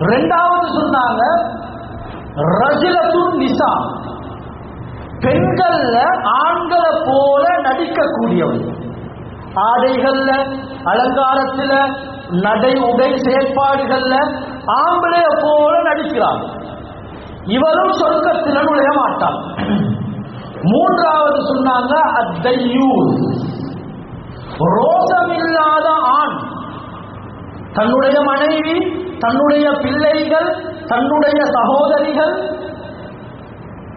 ரெண்டாவது சொன்னாங்க ரஜுலத்துன் நிசா, பெண்கள்ல ஆண்களை போல நடிக்கக்கூடியவள். ஆடைகள்ல, அலங்காரத்துல, நடை உடை செயற்பாடுகள்ல ஆம்பளைய போல நடிக்கிறாள். இவரும் சொர்க்கத்தில் நுழைய மாட்டாள். மூன்றாவது சொன்னாங்க அத்தையூஸ், ரோசமில்லாத ஆண். தன்னுடைய மனைவி, தன்னுடைய பிள்ளைகள், தன்னுடைய சகோதரிகள்,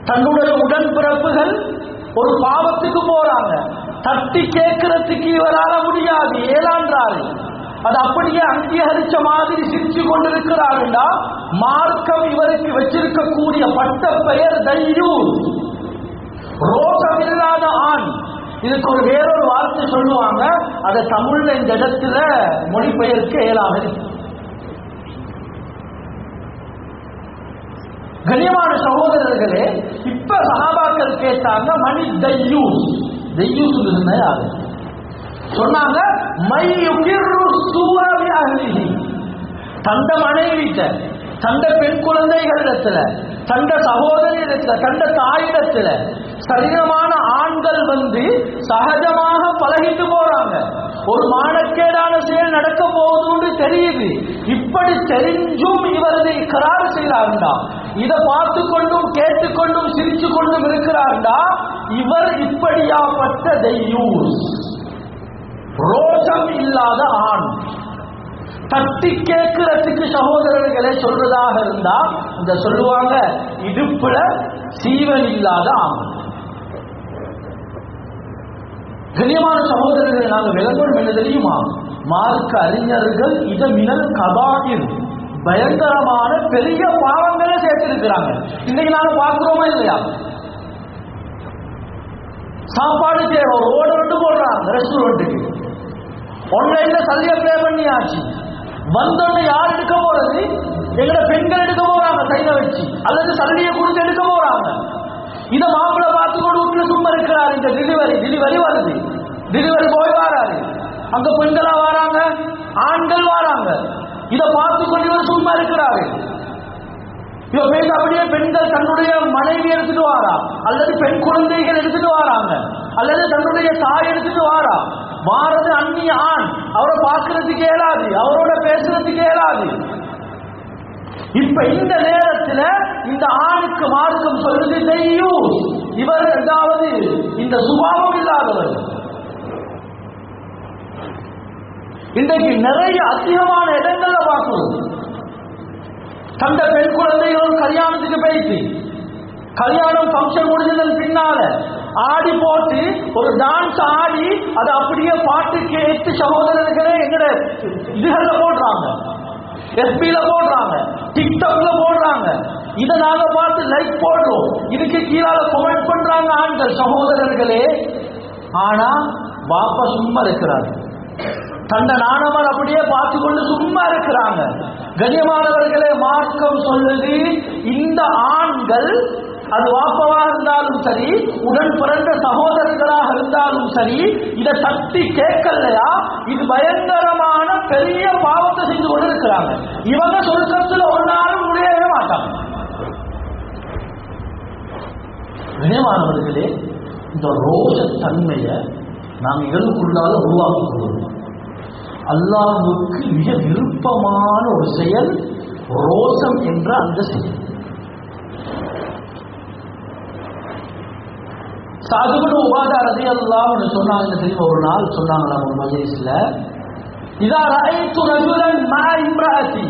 தன்னுடைய உடன்பிறப்புகள் ஒரு பாவத்துக்கு போறாங்க, தட்டி கேட்கறதுக்கு இவரால முடியாது, ஏலான்றாரு. அது அப்படியே அங்கீகரிச்ச மாதிரி சிரிச்சு கொண்டிருக்கிறாருண்டா மார்க்கம் இவருக்கு வச்சிருக்கக்கூடிய பட்ட பெயர் தையூஸ், ரோசமில்லாத ஆண். இதுக்கு ஒரு வேறொரு வார்த்தை சொல்லுவாங்க, அதை தமிழ்ல இந்த இடத்துல மொழிபெயர்க்க இயலாது. கண்ணியமான சகோதரர்களே, இப்ப சஹாபாக்கள் கேட்டாங்க மணி தையூஸ், தையூஸ் யாரு சொன்னாங்க, மை யுகிர்ரு சூஅ பி அஹ்லிஹி, தந்த மனைவிட்ட, தந்த பெண் குழந்தைகளிடத்துல, தந்த சகோதரியிடத்துல, தந்த தாயிடத்துல சரீரமான ஆண்கள் வந்து சகஜமாக பழகிட்டு போறாங்க. ஒரு மானக்கேடான செயல் நடக்க போகுதுன்னு தெரியுது. இப்படி தெரிஞ்சும் இவரது இக்ரார் செய்கிறார்டா, இதை பார்த்து கொண்டும் கேட்டுக்கொண்டும் சிரிச்சு கொண்டும் இருக்கிறார்டா, இவர் இப்படியாப்பட்ட தையூஸ், ரோஷம் இல்லாத ஆண். தட்டி கேட்கிறதுக்கு சகோதரர்களே சொல்றதாக இருந்தா இந்த சொல்லுவாங்க, இடுப்புல சீவன் இல்லாத ஆண். கண்ணியமான சகோதரர்களை நாங்கள் விளங்கணும் என்ன தெரியுமா? மார்க்க அறிஞர்கள் இத மினல் கபாயிர், பயங்கரமான பெரிய பாவங்களை சேர்த்திருக்கிறாங்க. இன்னைக்கு நாங்க பார்க்கிறோமா இல்லையா? சாப்பாடு தேவை, ஒரு ஓர்டர் போடுறாங்க ரெஸ்டாரண்ட்டுக்கு, ஆன்லைன்ல சல்லிய பே பண்ணியாச்சு. வந்தோன்னு யார் எடுக்க போறது? எங்கட பெண்கள் எடுக்க போறாங்க கையில வச்சு, அல்லது சல்லியை கொடுத்து எடுக்க போறாங்க. இத மாப்பிள பார்த்து கொண்டு வீட்டுல சும்மா இருக்கிறாரு. இந்த டெலிவரி வருது, டெலிவரி போய் வராரு, அங்க பெண்களா வராங்க, ஆண்கள் வராங்க. இத பார்த்து கொண்டு இவர் சும்மா இருக்கிறாரு. இவ பேச அப்படியே பெண்கள் தன்னுடைய மனைவி எடுத்துட்டு வாரா, அல்லது பெண் குழந்தைகள் எடுத்துட்டு வராங்க, அல்லது தன்னுடைய தாய் எடுத்துட்டு வாரா. வாரது அந்நிய ஆண், அவரை பார்க்கறதுக்கு இயலாது, அவரோட பேசுறதுக்கு இயலாது. இப்ப இந்த நேரத்தில் இந்த ஆணுக்கு மார்க்கம் சொல்லுது தையூஸ், இவர் ஏதாவது இந்த சுபாவம் இல்லாதவர். இன்றைக்கு நிறைய அதிகமான இடங்கள்ல பார்க்கிறோம். தந்த பெண் குழந்தைகள் கல்யாணத்துக்கு போயிட்டு, கல்யாணம் ஃபங்க்ஷன் முடிஞ்சதன் பின்னால ஆடி போட்டு ஒரு டான்ஸ் ஆடி அதை அப்படியே பாட்டு கேட்டு சகோதரர்களே எங்கட இதுகள்ல போடுறாங்க, எஸ்பில போடுறாங்க, டிக்டாக்ல போடுறாங்க. இதை நாங்க பார்த்து லைக் போடுறோம், இதுக்கு கீழால கமெண்ட் பண்றாங்க ஆண்கள். சகோதரர்களே, ஆனா பாப்பா சும்மா இருக்கிறாங்க, தந்த நாணவர் அப்படியே பார்த்து கொண்டு சும்மா இருக்கிறாங்க. கண்ணியமானவர்களே, மார்க்கம் சொல்லுது, இந்த ஆண்கள் அது வாப்பவாக இருந்தாலும் சரி, உடன் பிறந்த சகோதரர்களாக இருந்தாலும் சரி, இதை தட்டி கேட்கலையா, இது பயங்கரமான பெரிய பாவத்தை செஞ்சு கொண்டு இருக்கிறாங்க. இவங்க சொர்க்கத்தில் ஒரு நாளும் நுழையவே மாட்டாங்க. கண்ணியமானவர்களே, இந்த ரோஷ தன்மையை நாம் இதற்குள்ளால உருவாக்கிக் கொள்வோம். அல்லாஹ்வுக்கு மிக விருப்பமான ஒரு செயல் ரோஷம் என்ற அந்த செயல். சாதுபுன் உபாதா ரலியல்லாஹு அன்ஹு சொன்னாங்க தெரியுமா, ஒரு நாள் சொன்னாங்களா ஒரு மஜ்லிஸ்ல, இதா ரஅய்து ரஜுலன் மஅ இம்ராஅதி,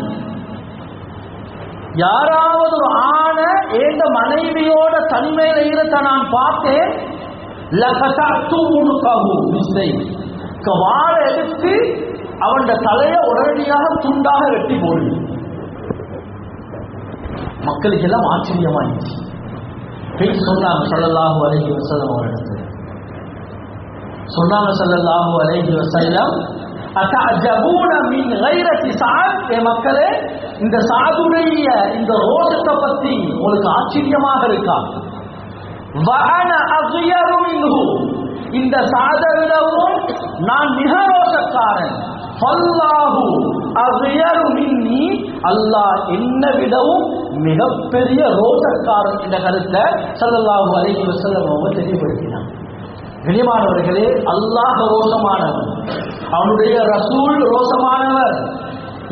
யாராவது ஒரு ஆணை ஏந்த மனைவியோட தனிமையில இருக்க நான் பார்த்தேன், லகதஅது உன்கஹு பிஸ்ஸைஃப், வாளை எடுத்து அவன் தலையை உடனடியாக துண்டாக வெட்டி போடு. மக்களுக்கு எல்லாம் ஆச்சரியமாயிடுச்சு. சொன்னாங்க ஸல்லல்லாஹு அலைஹி வஸல்லம் அவர்கள் சொன்னாங்க, ஸல்லல்லாஹு அலைஹி வஸல்லம், அத்தஅஜபூன மின் கைரத்தி ஸஅத், ஏ மக்களே, இந்த ஸஅதுடைய இந்த ரோஷத்தை பத்தி உங்களுக்கு ஆச்சரியமாக இருக்கா? வஅன அக்யரு மின்ஹு, இந்த ஸஅதை விடவும் நான் மிக ரோஷக்காரன். ஃபல்லாஹு அக்யரு மின்னி, அல்லாஹ் என்னை விடவும் மிகப்பெரிய ரோசக்காரன் என்ற கருத்தை ஸல்லல்லாஹு அலைஹி வஸல்லம் அவங்க தெளிவுபடுத்தினார். கண்ணியமானவர்களே, அல்லாஹ் ரோசமானவர், அவனுடைய ரசூல் ரோசமானவர்.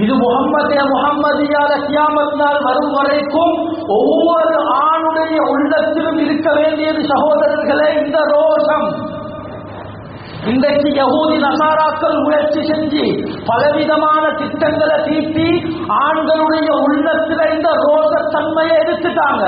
இது முஹம்மதியால கியாமத் நாள் வரும் வரைக்கும் ஒவ்வொரு ஆணுடைய உள்ளத்திலும் இருக்க வேண்டியது சகோதரர்களே இந்த ரோசம். இன்றைக்கு யஹூதி நசாராக்கள் முயற்சி செஞ்சு பலவிதமான திட்டங்களை தீட்டி ஆண்களுடைய உள்ளத்தில் இந்த ரோசத்தன்மையை எடுத்துட்டாங்க.